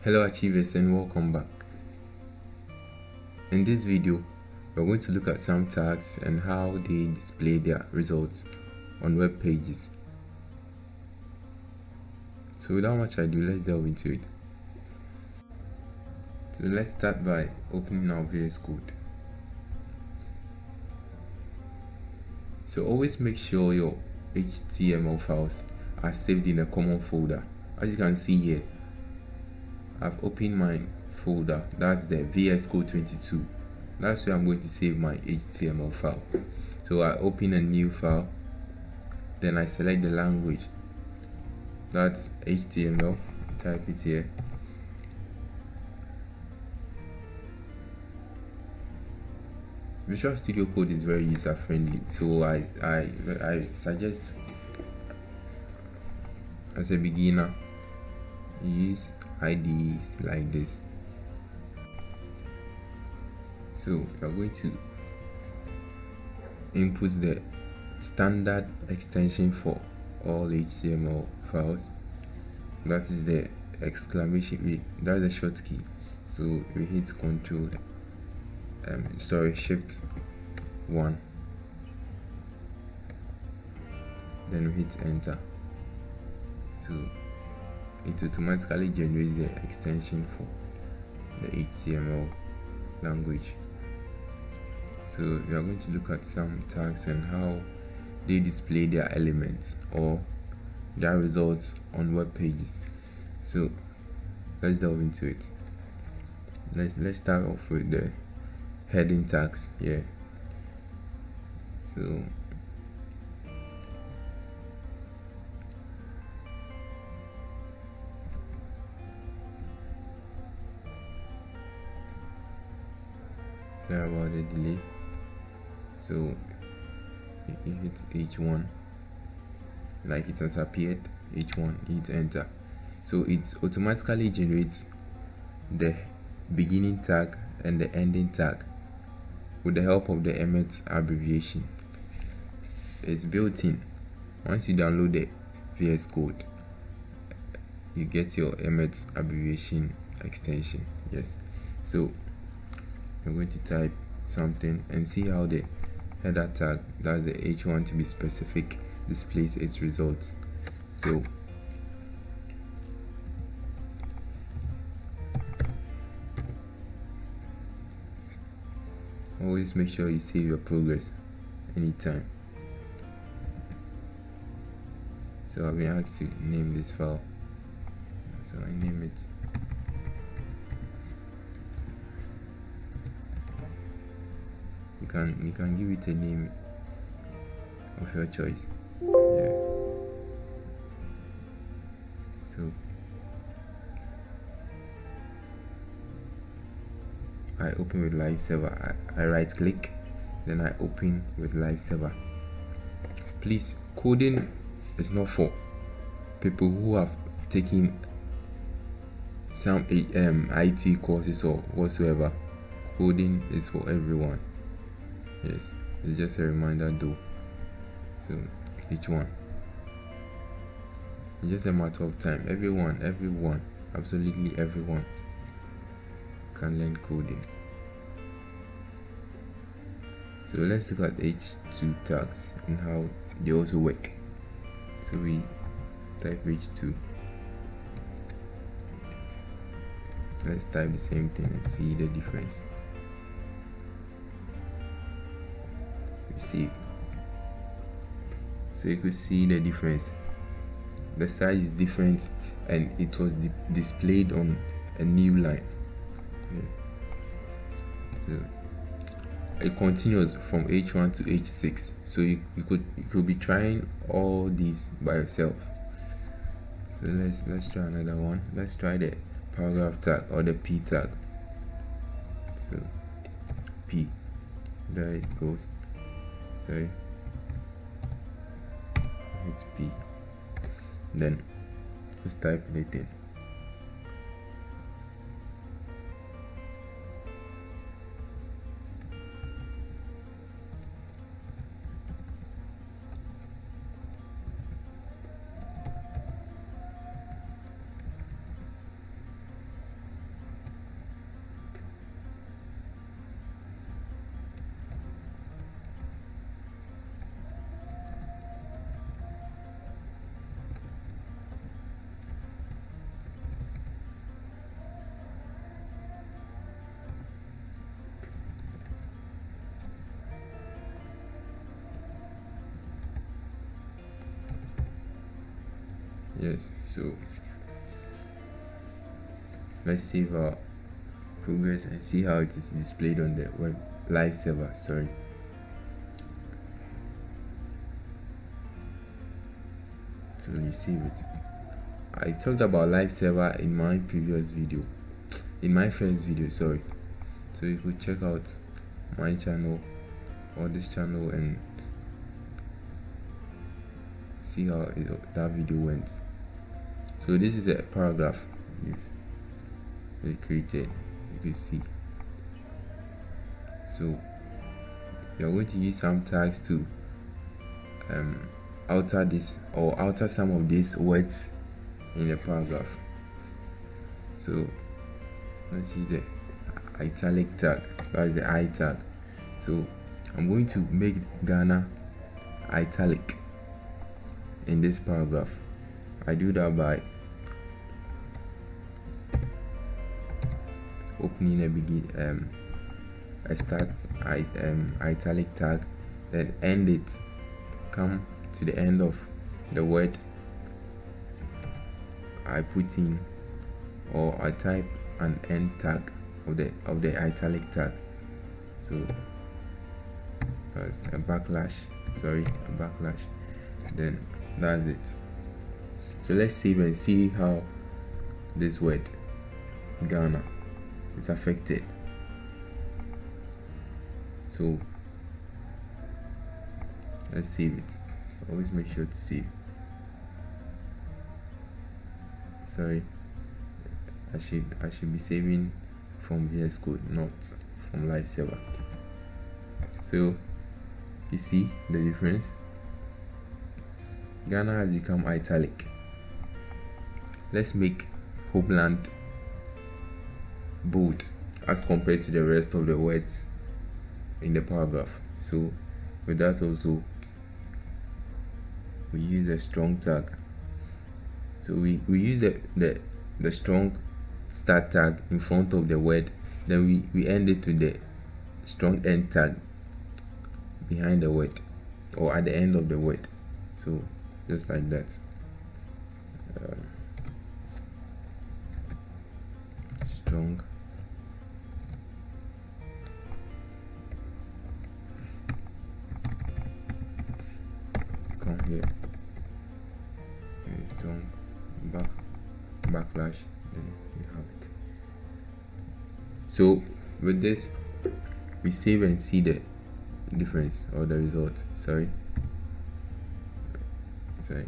Hello Achievers and welcome back. In this video, we're going to look at some tags and how they display their results on web pages. So without much ado, let's delve into it. So let's start by opening our VS Code. So always make sure your HTML files are saved in a common folder. As you can see here, I've opened my folder, that's the VS Code 22. That's where I'm going to save my HTML file. So I open a new file, then I select the language, that's HTML, type it here. Visual Studio Code is very user friendly, so I suggest as a beginner use IDEs like this. So we are going to input the standard extension for all HTML files, that is the exclamation, that's the short key. So we hit Shift 1, then we hit enter. So it automatically generates the extension for the HTML language. So we are going to look at some tags and how they display their elements or their results on web pages. So let's delve into it. Let's start off with the heading tags here. So sorry about the delay. So you hit H1, like it has appeared, H1, hit enter. So it automatically generates the beginning tag and the ending tag with the help of the Emmet abbreviation. It's built in. Once you download the VS Code, you get your Emmet abbreviation extension. Yes. So I'm going to type something and see how the header tag, that's the H1 to be specific, displays its results. So always make sure you save your progress anytime. So I've been asked to name this file, so I name it you can give it a name of your choice. Yeah. So I open with live server. I right click, then I open with live server. Please, coding is not for people who have taken some IT courses or whatsoever. Coding is for everyone. Yes, it's just a reminder though. So H1, it's just a matter of time. Everyone, absolutely everyone can learn coding. So let's look at H2 tags and how they also work. So we type H2. Let's type the same thing and see the difference. Receive. So you could see the difference. The size is different and it was displayed on a new line. Yeah. So it continues from H1 to H6. So you could be trying all these by yourself. So let's try another one. Let's try the paragraph tag or the P tag. So P, there it goes. Sorry, it's P. Then let's type it in. Yes, so let's save our progress and see how it is displayed on the web live server. Sorry. So you save it. I talked about live server in my previous video, in my first video, sorry. So you could check out my channel or this channel and see how that video went. So this is a paragraph we created, you can see. So we are going to use some tags to alter this or alter some of these words in the paragraph. So let's use the italic tag, that's the I tag. So I'm going to make Ghana italic in this paragraph. I do that by opening a start italic tag, then end it, come to the end of the word I put in, or I type an end tag of the italic tag. So that's a backslash, then that's it. So let's save and see how this word Ghana is affected. So let's save it. Always make sure to save. Sorry, I should be saving from VS Code, not from live server. So you see the difference. Ghana has become italic. Let's make Homeland bold as compared to the rest of the words in the paragraph. So with that also, we use a strong tag. So we use the strong start tag in front of the word, then we end it with the strong end tag behind the word or at the end of the word. So just like that. Strong come here, strong backslash, then you have it. So with this, we save and see the difference or the result. Sorry. So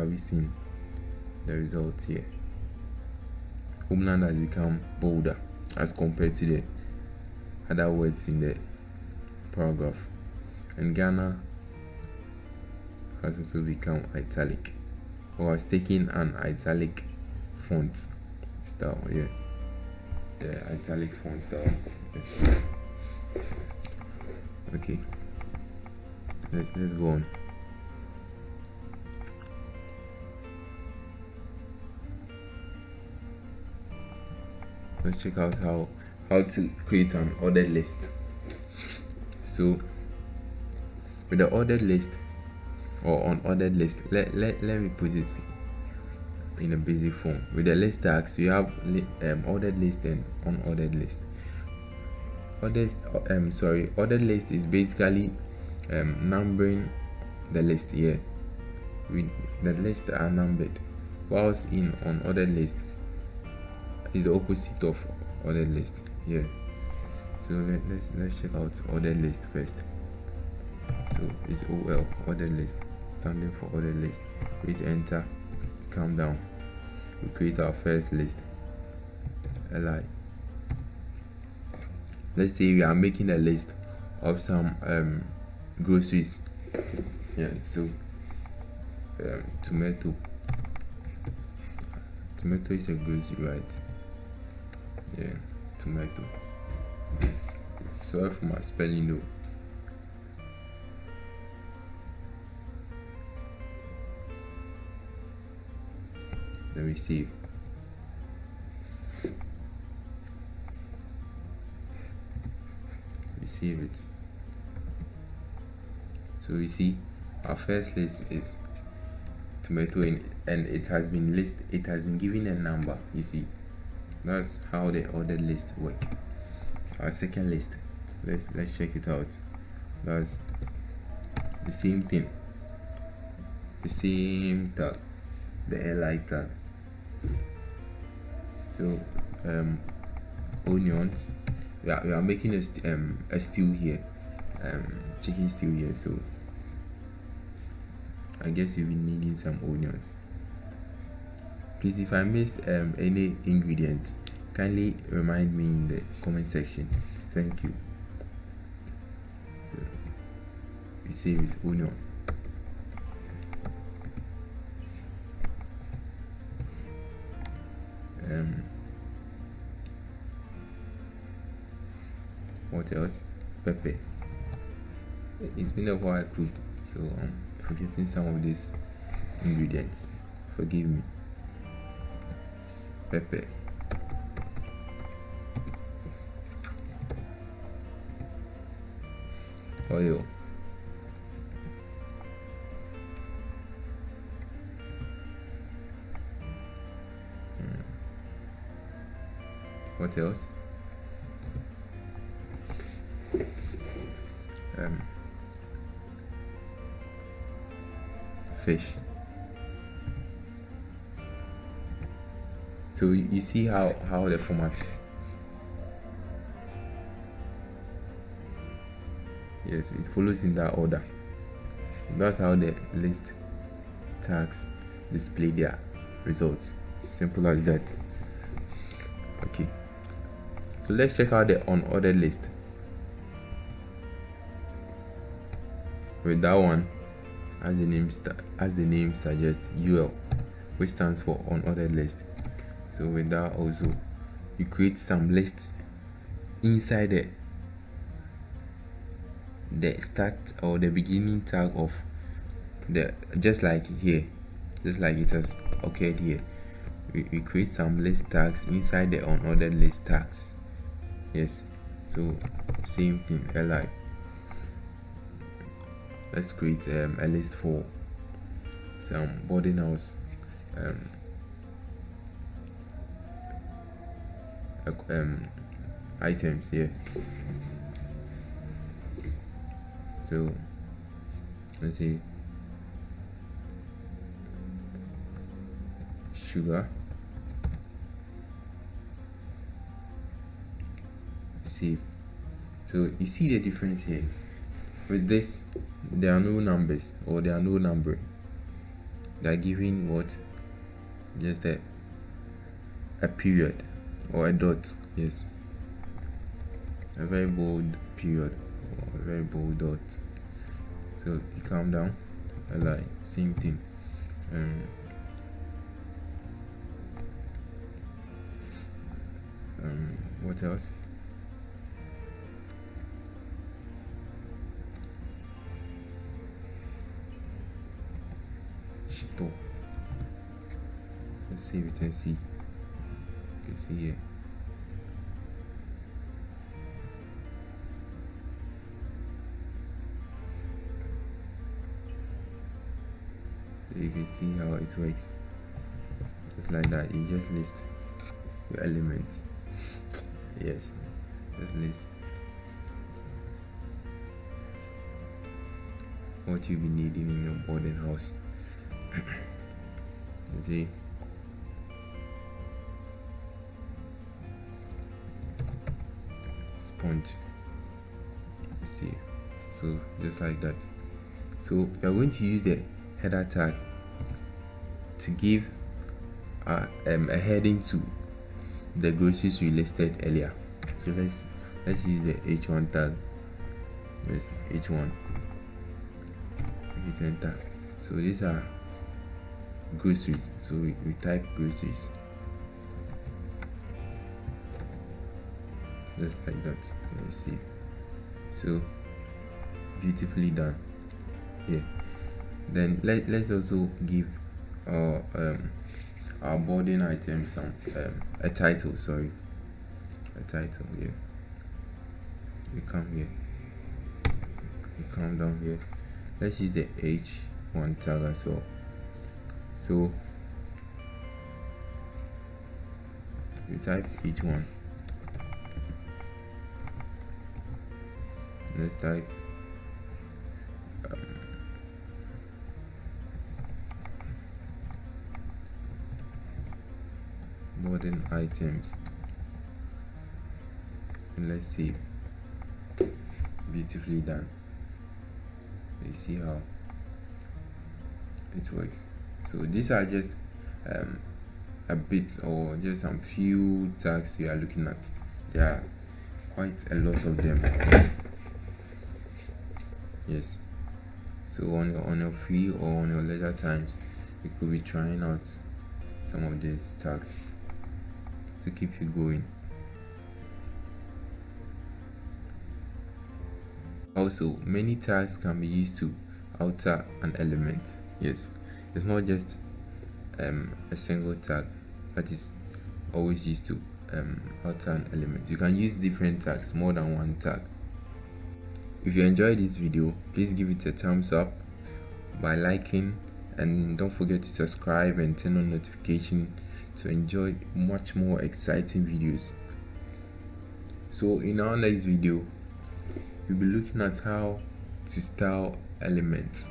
have you seen the results here? Homeland has become bolder as compared to the other words in the paragraph, and Ghana has also become italic, or has taken an italic font style. Yeah, the italic font style. Okay, let's go on. Let's check out how to create an ordered list. So with the ordered list or unordered list, let me put it in a basic form. With the list tags, you have ordered list and unordered list. Ordered list is basically numbering the list here. The lists are numbered, whilst in unordered list is the opposite of ordered list. Yeah. So let's check out ordered list first. So it's OL, ordered list, standing for ordered list. We hit enter, come down, we create our first list, LI. Let's say we are making a list of some groceries. Yeah, so tomato is a grocery, right? Yeah, tomato. Sorry for my spelling though. Let me see. Receive it. So we see our first list is tomato, and it has been given a number. You see, that's how the ordered list work. Our second list, let's check it out. That's the same thing, the same tag, the li tag. So onions, we are making a stew here, chicken stew here, so I guess you'll be needing some onions. Please, if I miss any ingredient, kindly remind me in the comment section. Thank you. So we save it, onion. What else? Pepper. It's been a while I cooked, so I'm forgetting some of these ingredients. Forgive me. Pepper. Oil. What else? Fish. So you see how the format is. Yes, it follows in that order. That's how the list tags display their results. Simple as that. Okay, so let's check out the unordered list. With that one, as the name suggests, UL, which stands for unordered list. So with that also, you create some lists inside the start or the beginning tag of just like here, just like it has occurred here. We create some list tags inside the unordered list tags. Yes, so same thing, li. Let's create a list for some boarding house items here. So let's see, sugar. See, so you see the difference here. With this, there are no numbers, or there are no numbering. They are giving what? Just a period or a dot. Yes, a very bold period or a very bold dot. So you calm down, a line, same thing. What else? Shito. Let's see if we can see. You can see here. So you can see how it works. Just like that, you just list your elements. Yes, just list what you'll be needing in your boarding house. See, sponge. See, so just like that. So we are going to use the header tag to give a heading to the groceries we listed earlier. So let's use the h1 tag. Yes, h1. Hit enter. So these are groceries, so we type groceries, just like that. Let me see. So beautifully done. Yeah, then let's also give our boarding item some a title. Sorry, a title. Yeah, we come here, we come down here. let's use the h1 tag as well. So you type h1, let's type modern items, and let's see. Beautifully done. You see how it works. So these are just a bit, or just some few tags we are looking at. There are quite a lot of them. Yes, so on your free or on your leisure times, you could be trying out some of these tags to keep you going. Also, many tags can be used to alter an element. Yes, it's not just a single tag that is always used to alter an element. You can use different tags, more than one tag. If you enjoyed this video, please give it a thumbs up by liking, and don't forget to subscribe and turn on notification to enjoy much more exciting videos. So in our next video, we'll be looking at how to style elements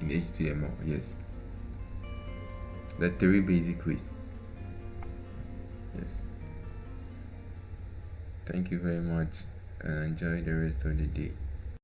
in HTML. Yes, the 3 basic ways. Yes, thank you very much and enjoy the rest of the day.